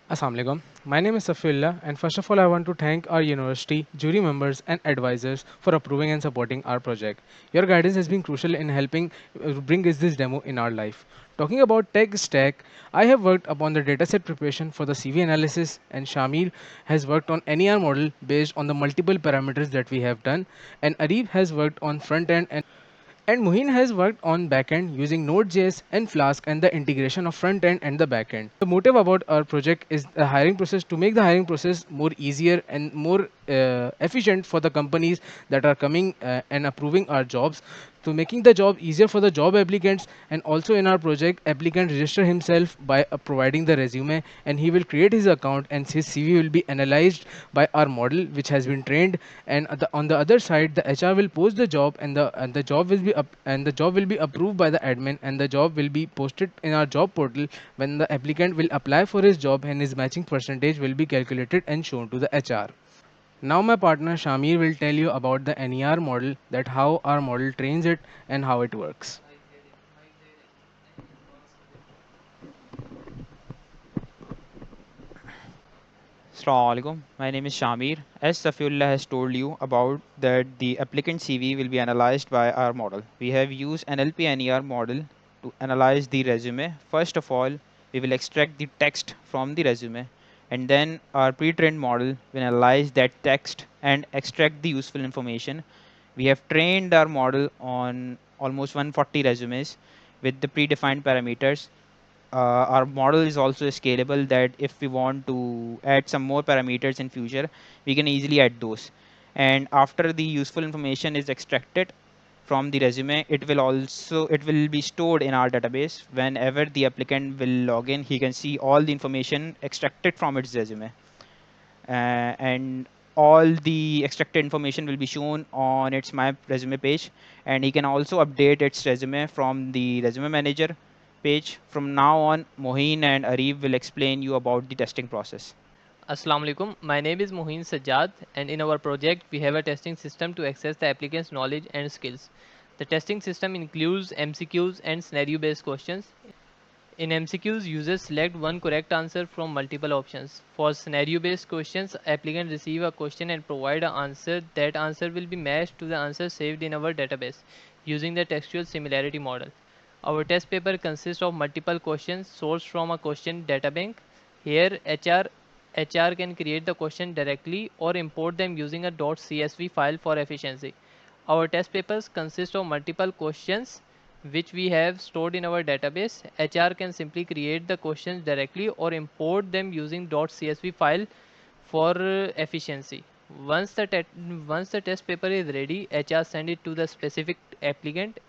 Assalamualaikum. My name is Safillah, and first of all, I want to thank our university, jury members, and advisors for approving and supporting our project. Your guidance has been crucial in helping bring us this demo in our life. Talking about tech stack, I have worked upon the dataset preparation for the CV analysis, and Shamil has worked on NER model based on the multiple parameters that we have done, and Arif has worked on front end and Muhin has worked on backend using Node.js and Flask and the integration of front end and the backend. The motive about our project is the hiring process to make the hiring process more easier and more efficient for the companies that are coming and approving our jobs. So making the job easier for the job applicants, and also in our project applicant register himself by providing the resume, and he will create his account and his CV will be analyzed by our model which has been trained, and on the other side the HR will post the job, and the job will be the job will be approved by the admin, and the job will be posted in our job portal when the applicant will apply for his job, and his matching percentage will be calculated and shown to the HR. Now my partner Shamir will tell you about the NER model, that how our model trains it and how it works. Assalamu alaikum. My name is Shamir. As Safiullah has told you about that the applicant CV will be analyzed by our model. We have used NLP NER model to analyze the resume. First of all, we will extract the text from the resume, and then our pre-trained model will analyze that text and extract the useful information. We have trained our model on almost 140 resumes with the predefined parameters. Our model is also scalable, that if we want to add some more parameters in future, we can easily add those. And after the useful information is extracted from the resume, it will be stored in our database. Whenever the applicant will log in, he can see all the information extracted from its resume, and all the extracted information will be shown on its my resume page, and he can also update its resume from the resume manager page. From now on, Mohin and Arif will explain you about the testing process. Assalamu alaikum. My name is Mohin Sajjad, and in our project, we have a testing system to access the applicant's knowledge and skills. The testing system includes MCQs and scenario based questions. In MCQs, users select one correct answer from multiple options. For scenario based questions, applicants receive a question and provide an answer. That answer will be matched to the answer saved in our database using the textual similarity model. Our test paper consists of multiple questions sourced from a question databank. Here, HR can create the question directly or import them using a .csv file for efficiency. Our test papers consist of multiple questions which we have stored in our database. HR can simply create the questions directly or import them using .csv file for efficiency. Once the once the test paper is ready, HR send it to the specific applicant.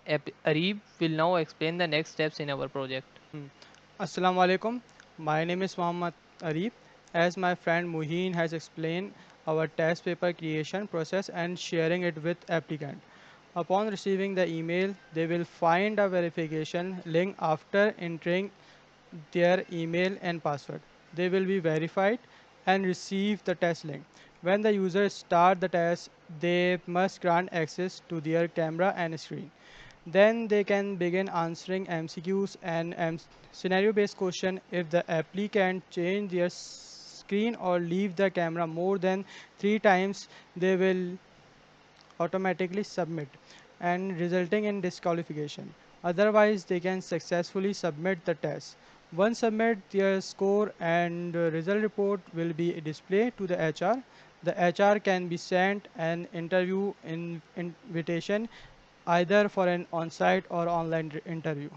Arif will now explain the next steps in our project. Assalamu alaikum. My name is Muhammad Arif. As my friend Muheen has explained, our test paper creation process and sharing it with applicant. Upon receiving the email, they will find a verification link after entering their email and password. They will be verified and receive the test link. When the user start the test, they must grant access to their camera and screen. Then they can begin answering MCQs and scenario-based question. If the applicant change their screen or leave the camera more than 3 times, they will automatically submit and resulting in disqualification. Otherwise, they can successfully submit the test. Once submit, their score and result report will be displayed to the HR. The HR can be sent an interview invitation either for an on-site or online interview.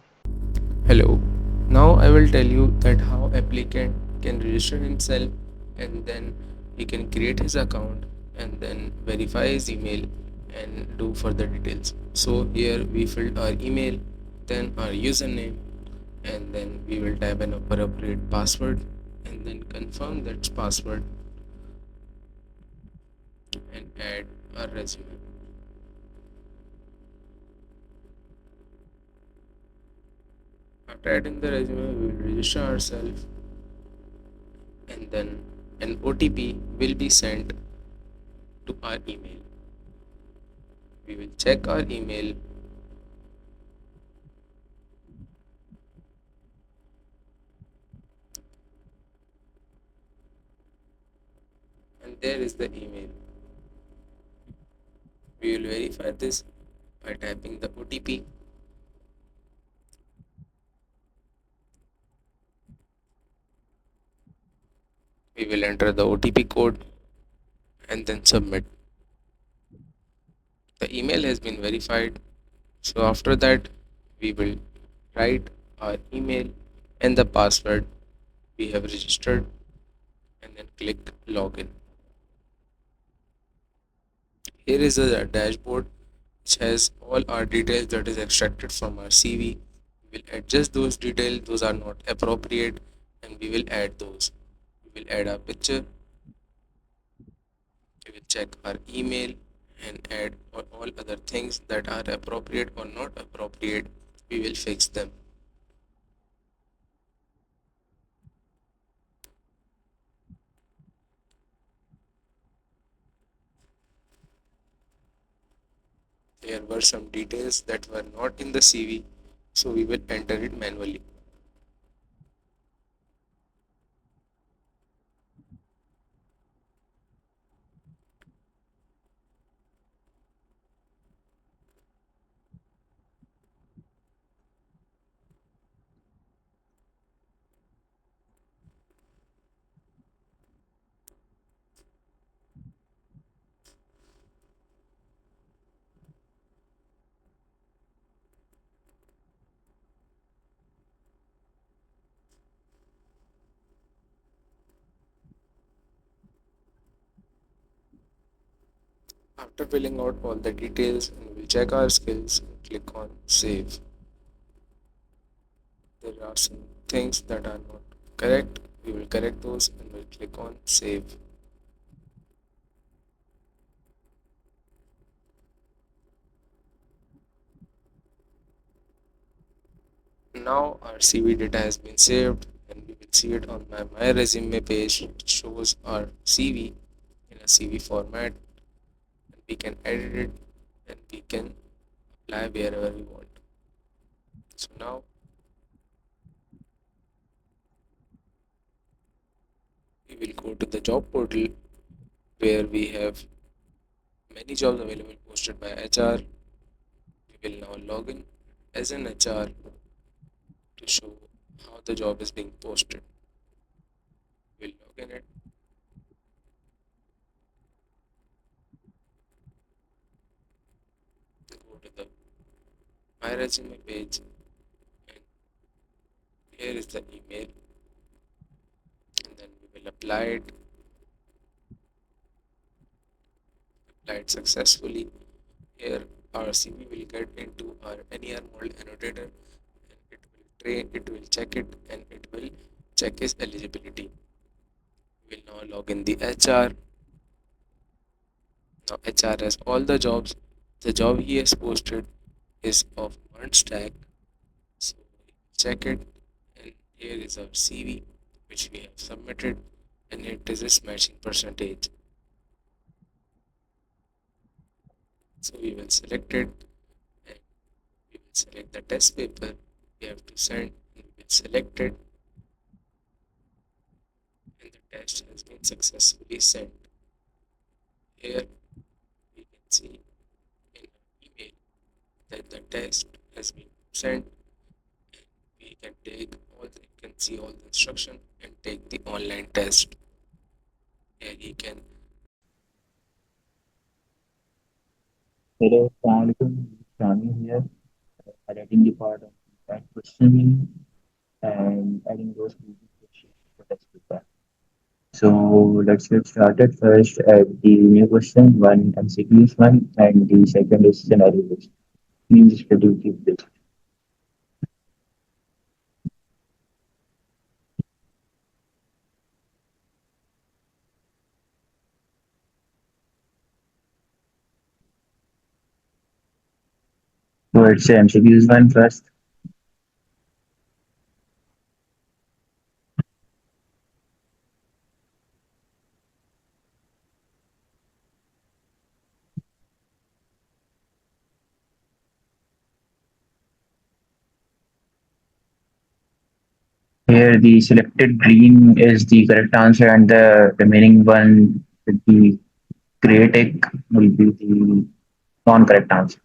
Hello. Now I will tell you that how applicant can register himself, and then he can create his account and then verify his email and do further details. So here we filled our email, then our username, and then we will type an appropriate password and then confirm that password and add our resume. After adding the resume, we will register ourselves, and then an OTP will be sent to our email. We will check our email, And there is the email. We will verify this by typing the OTP. We will enter the OTP code and then submit. The email has been verified. So after that, we will write our email and the password we have registered and then click login. Here is a dashboard which has all our details that is extracted from our CV. We will adjust those details, those are not appropriate, and we will add those. We will add our picture, we will check our email and add all other things that are appropriate or not appropriate. We will fix them. There were some details that were not in the CV, so we will enter it manually. After filling out all the details, we will check our skills and click on save. There are some things that are not correct. We will correct those and we'll click on save. Now our CV data has been saved and we will see it on my resume page. It shows our CV in a CV format and we can edit it and we can apply wherever we want. So now we will go to the job portal where we have many jobs available posted by HR. We will now log in as an HR to show how the job is being posted. We'll log in it, go to the My Resume page, and here is the email, and then we will apply it successfully. Here, our CV will get into our NER model annotator, and it will check it, and it will check its eligibility. We will now log in the HR. Now HR has all the jobs. The job he has posted is of one stack. So check it, and here is our CV which we have submitted, and it is its matching percentage. So we will select it and we will select the test paper we have to send, and we will select it, and the test has been successfully sent. Here we can see in our email that the test has been sent. We can take all the, you can see all the instruction and take the online test. Here you can Hello, Assalamualaikum. Shami here, editing the part of that questioning and adding those previous questions for test paper. So let's get started. First, the new question, one MCQ is one, and the second is scenario based. Please study keep this. So it's MCQ is one first. Here, the selected green is the correct answer, and the remaining one The gray tick will be the non-correct answer.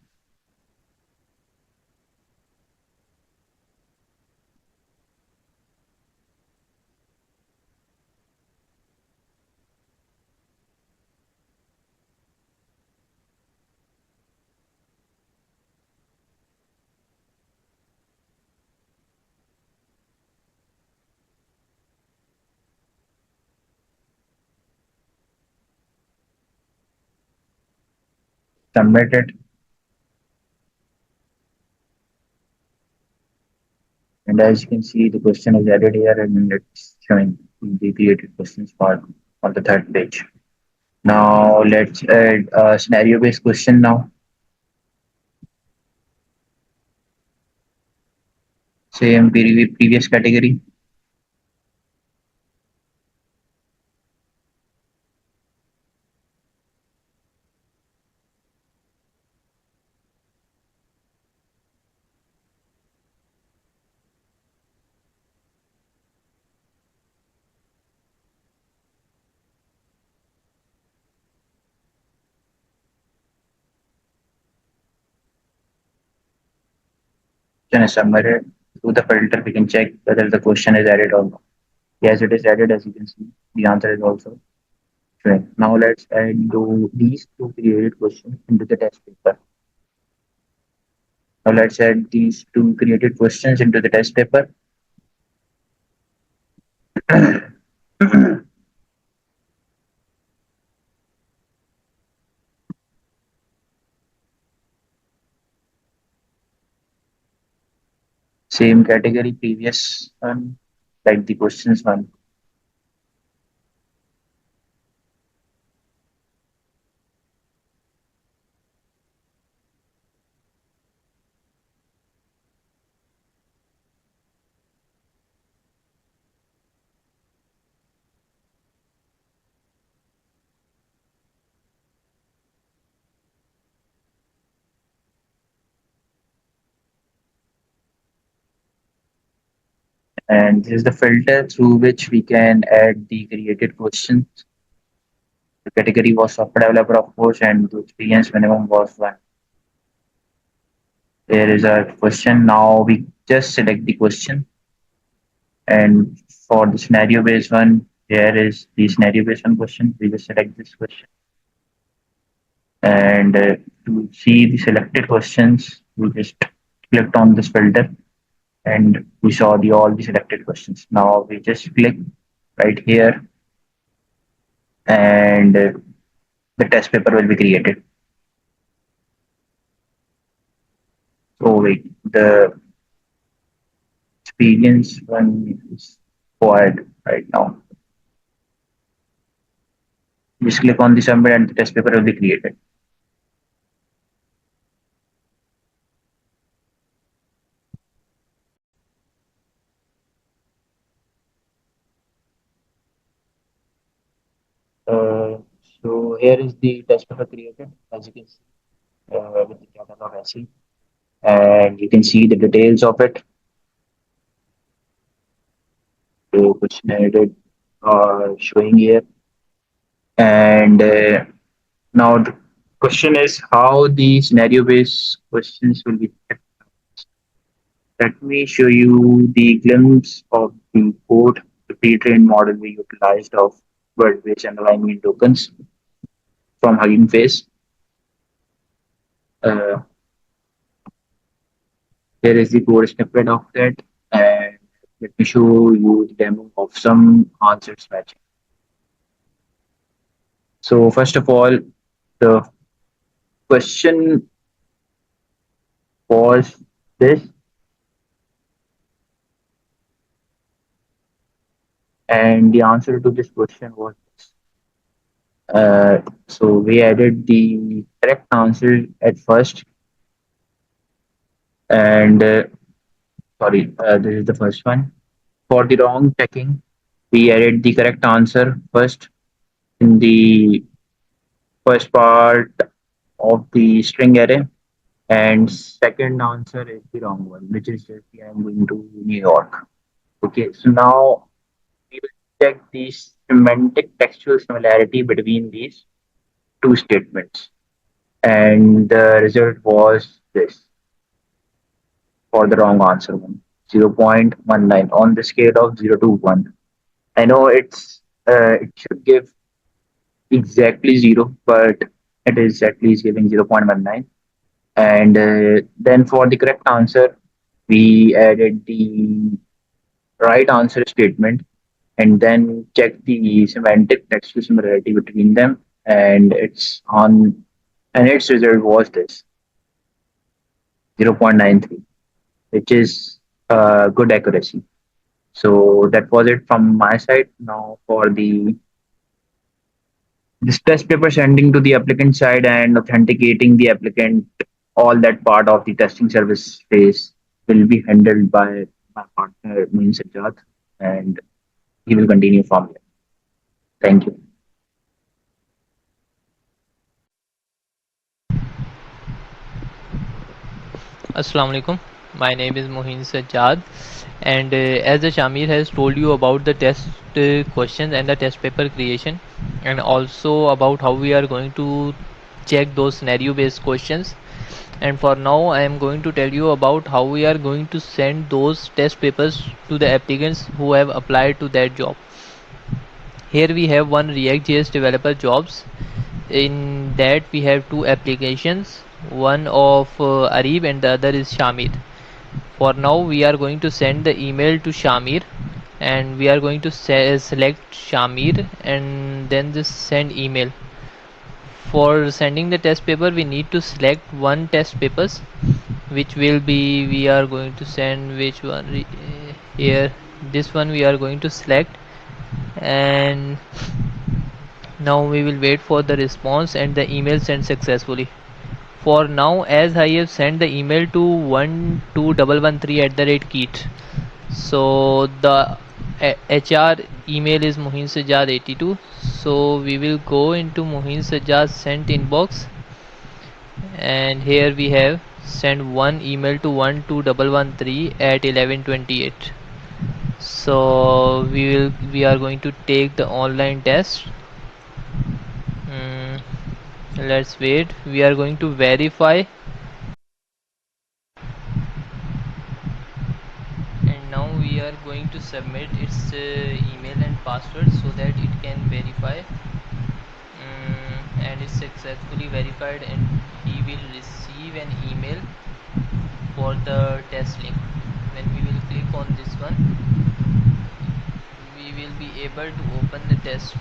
Submitted, and as you can see, the question is added here, and it's showing the created questions part on the third page. Now let's add a scenario-based question now. Same previous category. Question is submitted. Through the filter, we can check whether the question is added or not. Yes, it is added, as you can see. The answer is also showing. Now let's add these two created questions into the test paper. Now let's add these two created questions into the test paper. Same category, previous one, like the questions one. And this is the filter through which we can add the created questions. The category was software developer, of course, and the experience minimum was one. There is a question. Now we just select the question. And for the scenario based one, here is the scenario based one question. We just select this question. And to see the selected questions, we just clicked on this filter and we saw the all the selected questions. Now we just click right here and the test paper will be created. So wait, the experience one is required right now. Just click on the submit and the test paper will be created. Uh, so here is the test paper created, as you can see, with the catalog SE, and you can see the details of it. The question edited showing here, and now the question is how the scenario-based questions will be. Let me show you the glimpse of the code, the pre-trained model we utilized of word-based and alignment tokens from Hugging Face. Uh, Here is the code snippet of that, and let me show you the demo of some answers matching. So first of all, the question was this, and the answer to this question was this. So we added the correct answer at first, and sorry, this is the first one. For the wrong checking, we added the correct answer first in the first part of the string array, and second answer is the wrong one, which is just the I'm going to New York. Okay, so now we will check the semantic textual similarity between these two statements. And the result was this for the wrong answer one. 0.19 on the scale of 0 to 1. I know it should give exactly 0, but it is at least giving 0.19. And then for the correct answer, we added the right answer statement and then check the semantic textual similarity between them. And its result was this 0.93, which is good accuracy. So that was it from my side. Now for the this test paper sending to the applicant side and authenticating the applicant, all that part of the testing service phase will be handled by my partner Moin Sajjad, and he will continue from there. Thank you. Assalamu alaikum. My name is Mohin Sajjad, and as the Shamir has told you about the test questions and the test paper creation, and also about how we are going to check those scenario based questions. And for now, I am going to tell you about how we are going to send those test papers to the applicants who have applied to that job. Here we have one React.js developer jobs. In that we have two applications, one of Arib and the other is Shamir. For now we are going to send the email to Shamir, and we are going to select Shamir and then just send email. For sending the test paper we need to select one test papers, which will be, we are going to send which one here, this one we are going to select. And now we will wait for the response and the email sent successfully. For now, as I have sent the email to 12113 at the rate Keat, so the HR email is Mohin Sajjad 82. So we will go into Mohin Sajjad sent inbox, and here we have send one email to 12113 at 11:28. So we are going to take the online test. Mm, let's wait. We are going to verify, and now we are going to submit its email and password so that it can verify. And it's successfully verified, and he will receive an email for the test link. When we will click on this one, we will be able to open the test.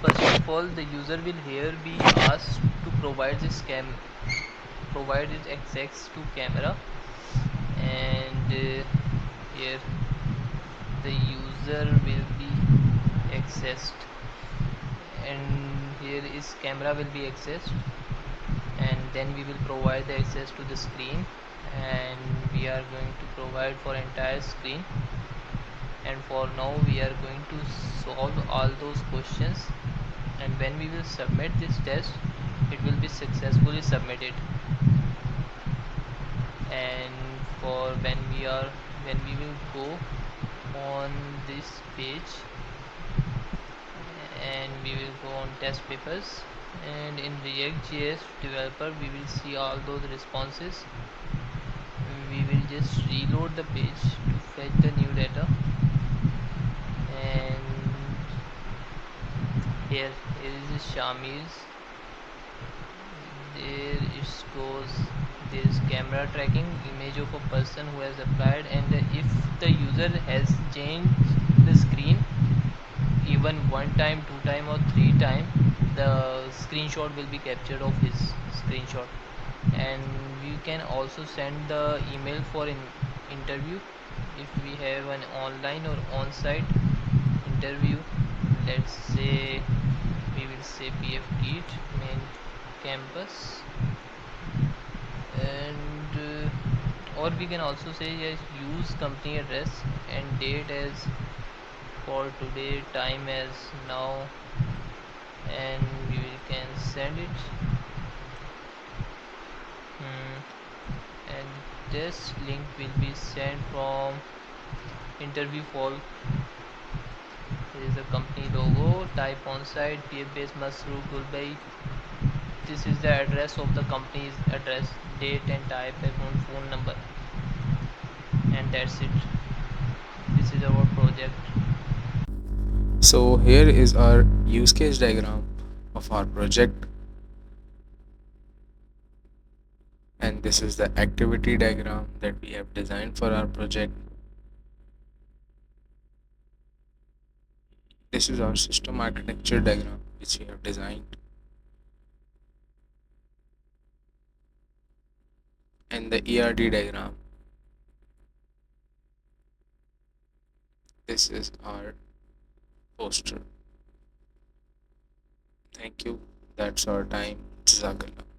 First of all, the user will here be asked to provide his access to camera, and here the user will be accessed, and here is camera will be accessed, and then we will provide the access to the screen, and we are going to provide for entire screen. And for now we are going to solve all those questions, and when we will submit this test, it will be successfully submitted. And for when we will go on this page, and we will go on test papers, and in React.js developer we will see all those responses. We will just reload the page to fetch the new data, and here is Shamir's. There it goes, there is camera tracking image of a person who has applied, and if the user has changed the screen even one time, two time or three time, the screenshot will be captured of his screenshot. And we can also send the email for an interview if we have an online or on-site interview. Let's say we will say PF Git main campus, and Or we can also say yes, use company address and date as for today, time as now, and we can send it. And this link will be sent from interview fall. Here is a company logo. Type on site. Base Masru Gulbay. This is the address of the company's address, date and type, and phone number, and that's it. This is our project. So here is our use case diagram of our project, and this is the activity diagram that we have designed for our project. This is our system architecture diagram which we have designed, and the ERD diagram. This is our poster. Thank you. That's our time. Jazakallah.